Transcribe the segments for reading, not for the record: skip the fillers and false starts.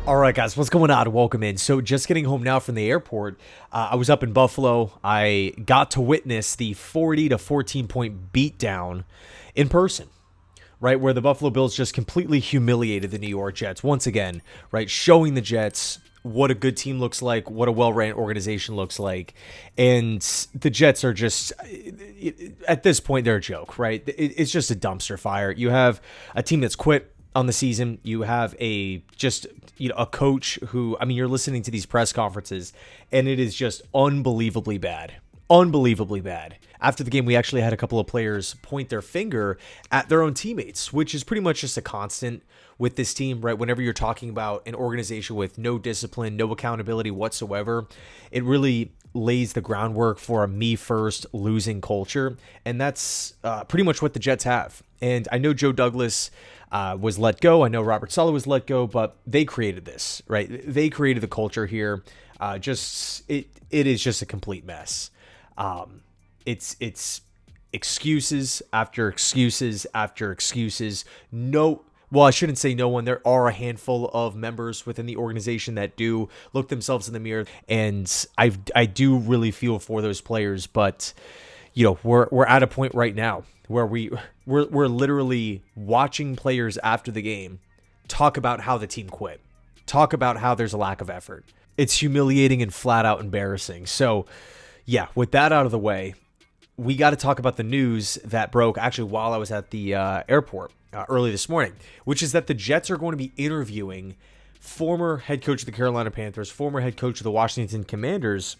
All right, guys, what's going on? Welcome in. So just getting home now from the airport. I was up in Buffalo. I got to witness the 40 to 14 point beatdown in person, right? Where the Buffalo Bills just completely humiliated the New York Jets once again, right? Showing the Jets what a good team looks like, what a well-ran organization looks like. And the Jets are just, at this point, they're a joke, right? It's just a dumpster fire. You have a team that's quit on the season. You have a coach who, I mean, you're listening to these press conferences and it is just unbelievably bad. Unbelievably bad. After the game, we actually had a couple of players point their finger at their own teammates, which is pretty much just a constant with this team, right? Whenever you're talking about an organization with no discipline, no accountability whatsoever, it really lays the groundwork for a me first losing culture. And that's pretty much what the Jets have. And I know Joe Douglas was let go. I know Robert Saleh was let go, but they created this, right? They created the culture here. It is just a complete mess. It's excuses after excuses after excuses. Well, I shouldn't say no one. There are a handful of members within the organization that do look themselves in the mirror, and I do really feel for those players. But we're at a point right now where we're literally watching players after the game talk about how the team quit, talk about how there's a lack of effort. It's humiliating and flat out embarrassing. So, yeah, with that out of the way, we got to talk about the news that broke actually while I was at the airport early this morning, which is that the Jets are going to be interviewing former head coach of the Carolina Panthers, former head coach of the Washington Commanders,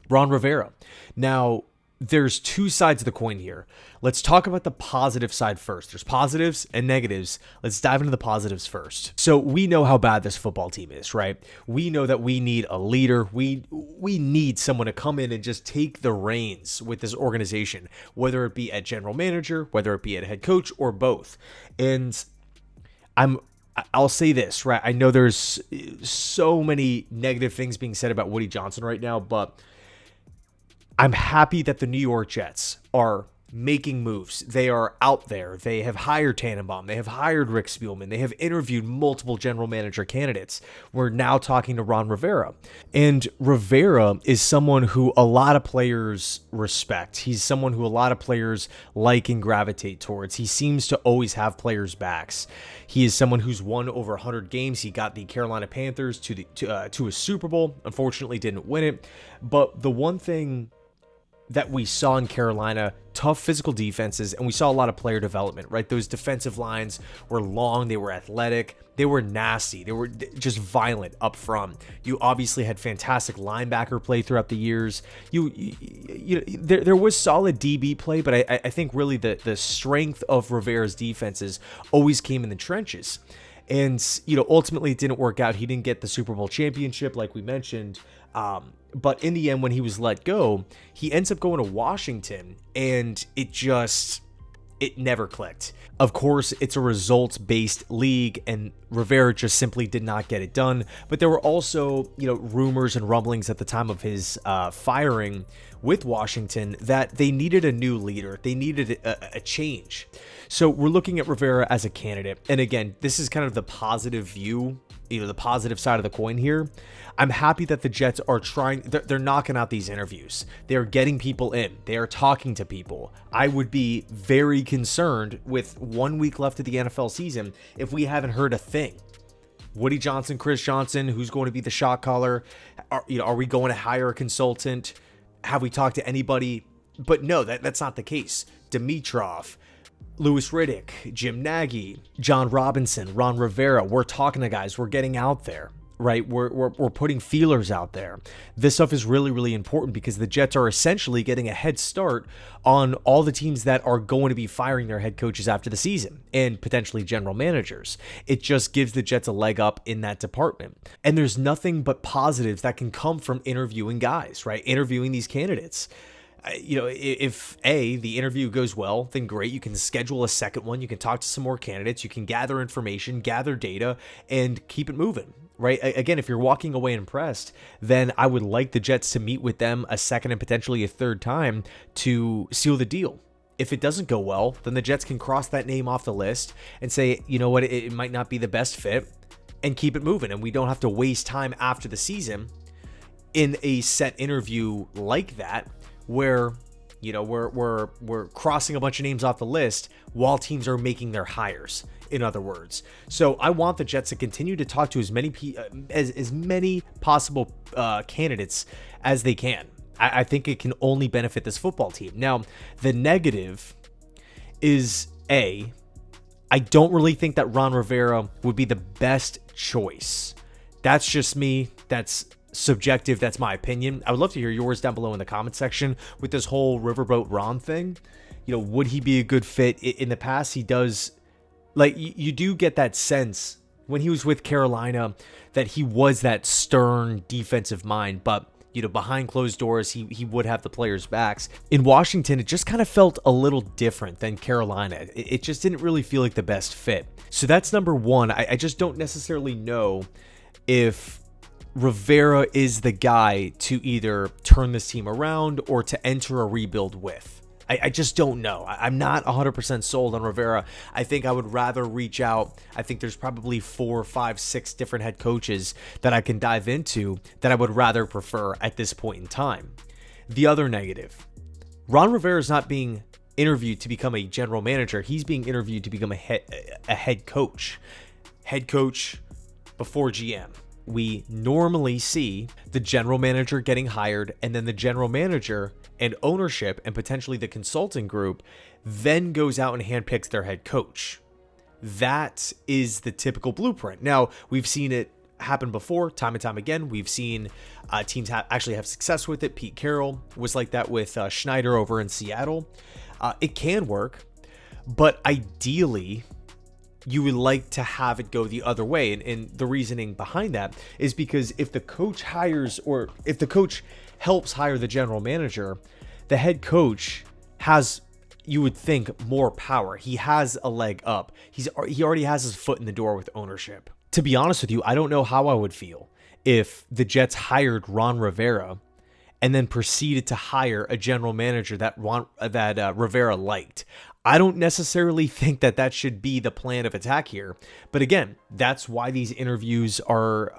Ron Rivera. Now, there's two sides of the coin here. Let's talk about the positive side first. There's positives and negatives. Let's dive into the positives first. So we know how bad this football team is, right? We know that we need a leader. We need someone to come in and just take the reins with this organization, whether it be at general manager, whether it be at head coach, or both. And I'll say this, right? I know there's so many negative things being said about Woody Johnson right now, but I'm happy that the New York Jets are making moves. They are out there. They have hired Tannenbaum. They have hired Rick Spielman. They have interviewed multiple general manager candidates. We're now talking to Ron Rivera. And Rivera is someone who a lot of players respect. He's someone who a lot of players like and gravitate towards. He seems to always have players' backs. He is someone who's won over 100 games. He got the Carolina Panthers to a Super Bowl. Unfortunately, didn't win it. But the one thing that we saw in Carolina, tough physical defenses, and we saw a lot of player development, right? Those defensive lines were long, they were athletic, they were nasty, they were just violent up front. You obviously had fantastic linebacker play throughout the years. There was solid DB play, but I think really the strength of Rivera's defenses always came in the trenches. And, ultimately it didn't work out. He didn't get the Super Bowl championship, like we mentioned. But in the end, when he was let go, he ends up going to Washington, and it never clicked. Of course, it's a results-based league, and Rivera just simply did not get it done. But there were also, rumors and rumblings at the time of his firing with Washington that they needed a new leader. They needed a change. So we're looking at Rivera as a candidate. And again, this is kind of the positive view, the positive side of the coin here. I'm happy that the Jets are trying, they're knocking out these interviews. They're getting people in. They are talking to people. I would be very concerned with 1 week left of the NFL season if we haven't heard a thing. Woody Johnson, Chris Johnson, who's going to be the shot caller? Are we going to hire a consultant? Have we talked to anybody? But no, that's not the case. Dimitrov, Louis Riddick, Jim Nagy, John Robinson, Ron Rivera. We're talking to guys. We're getting out there, right? We're putting feelers out there. This stuff is really, really important because the Jets are essentially getting a head start on all the teams that are going to be firing their head coaches after the season and potentially general managers. It just gives the Jets a leg up in that department. And there's nothing but positives that can come from interviewing guys, right? Interviewing these candidates. If the interview goes well, then great. You can schedule a second one. You can talk to some more candidates. You can gather information, gather data, and keep it moving, right? Again, if you're walking away impressed, then I would like the Jets to meet with them a second and potentially a third time to seal the deal. If it doesn't go well, then the Jets can cross that name off the list and say, you know what, it might not be the best fit. and keep it moving. And we don't have to waste time after the season in a set interview like that, where, you know, we're crossing a bunch of names off the list while teams are making their hires, in other words. So I want the Jets to continue to talk to as many possible candidates as they can. I think it can only benefit this football team. Now, the negative is I don't really think that Ron Rivera would be the best choice. That's just me. That's subjective. That's my opinion. I would love to hear yours down below in the comment section with this whole Riverboat Ron thing. You know, would he be a good fit? In the past, he does, like, you do get that sense when he was with Carolina that he was that stern defensive mind, but you know, behind closed doors, he would have the players' backs. In Washington, it just kind of felt a little different than Carolina. It just didn't really feel like the best fit. So that's number one. I just don't necessarily know if Rivera is the guy to either turn this team around or to enter a rebuild with. I just don't know. I'm not 100% sold on Rivera. I think I would rather reach out. I think there's probably 4, 5, 6 different head coaches that I can dive into that I would rather prefer at this point in time. The other negative, Ron Rivera is not being interviewed to become a general manager. He's being interviewed to become a head coach. Head coach before GM. We normally see the general manager getting hired, and then the general manager and ownership and potentially the consulting group then goes out and handpicks their head coach. That is the typical blueprint. Now, we've seen it happen before, time and time again. We've seen teams actually have success with it. Pete Carroll was like that with Schneider over in Seattle. It can work, but ideally, you would like to have it go the other way. And the reasoning behind that is because if the coach hires, or if the coach helps hire the general manager, the head coach has, you would think, more power. He has a leg up. He already has his foot in the door with ownership. To be honest with you, I don't know how I would feel if the Jets hired Ron Rivera and then proceeded to hire a general manager that Rivera liked. I don't necessarily think that should be the plan of attack here. But again, that's why these interviews are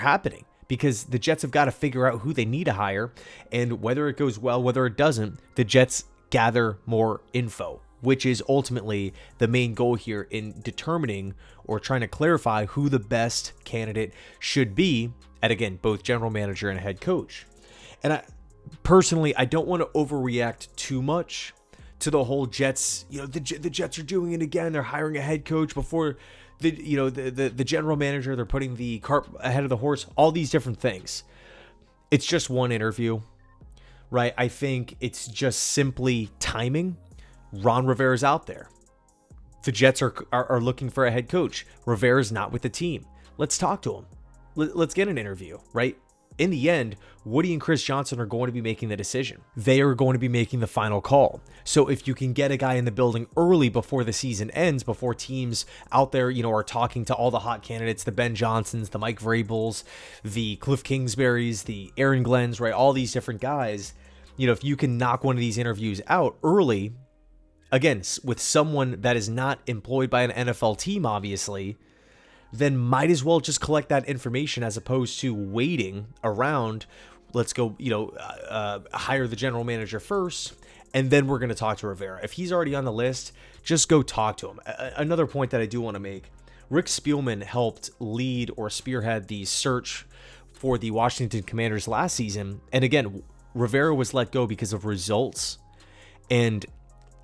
happening, because the Jets have got to figure out who they need to hire, and whether it goes well, whether it doesn't, the Jets gather more info, which is ultimately the main goal here in determining or trying to clarify who the best candidate should be at, again, both general manager and head coach. And I don't want to overreact too much to the whole Jets, you know, the Jets are doing it again. They're hiring a head coach before the general manager. They're putting the cart ahead of the horse, all these different things. It's just one interview, right? I think it's just simply timing. Ron Rivera's out there. The Jets are looking for a head coach. Rivera's not with the team. Let's talk to him. Let's get an interview, right? In the end, Woody and Chris Johnson are going to be making the decision. They are going to be making the final call. So if you can get a guy in the building early before the season ends, before teams out there, you know, are talking to all the hot candidates, the Ben Johnsons, the Mike Vrabels, the Cliff Kingsburys, the Aaron Glens, right? All these different guys, you know, if you can knock one of these interviews out early, again, with someone that is not employed by an NFL team, obviously, then might as well just collect that information as opposed to waiting around. Let's go, you know, hire the general manager first, and then we're going to talk to Rivera. If he's already on the list, just go talk to him. Another point that I do want to make, Rick Spielman helped lead or spearhead the search for the Washington Commanders last season. And again, Rivera was let go because of results and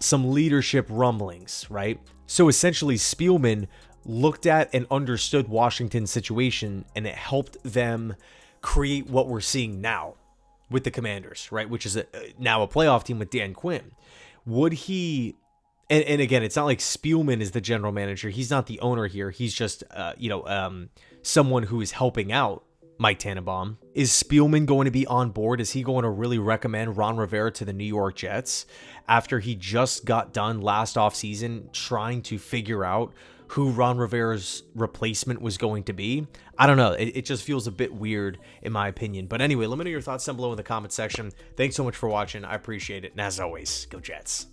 some leadership rumblings, right? So essentially, Spielman looked at and understood Washington's situation, and it helped them create what we're seeing now with the Commanders, right? Which is now a playoff team with Dan Quinn. Would he, and again, it's not like Spielman is the general manager. He's not the owner here. He's just, someone who is helping out Mike Tannenbaum. Is Spielman going to be on board? Is he going to really recommend Ron Rivera to the New York Jets after he just got done last offseason trying to figure out who Ron Rivera's replacement was going to be? I don't know. It just feels a bit weird in my opinion. But anyway, let me know your thoughts down below in the comment section. Thanks so much for watching. I appreciate it. And as always, go Jets.